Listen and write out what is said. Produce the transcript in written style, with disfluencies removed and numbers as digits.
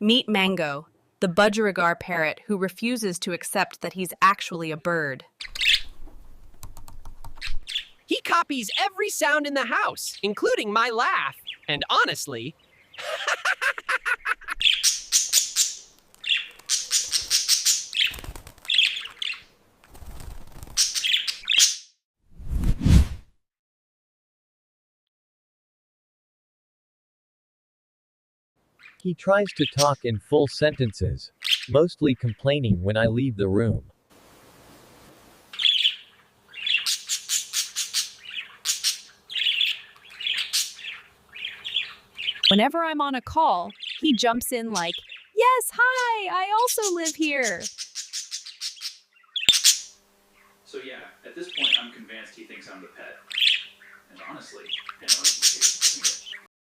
Meet Mango, the budgerigar parrot who refuses to accept that he's actually a bird. He copies every sound in the house, including my laugh. And honestly, He tries to talk in full sentences, mostly complaining when I leave the room. Whenever I'm on a call, he jumps in like, "Yes, hi, I also live here." So yeah, at this point I'm convinced he thinks I'm the pet. And honestly, I know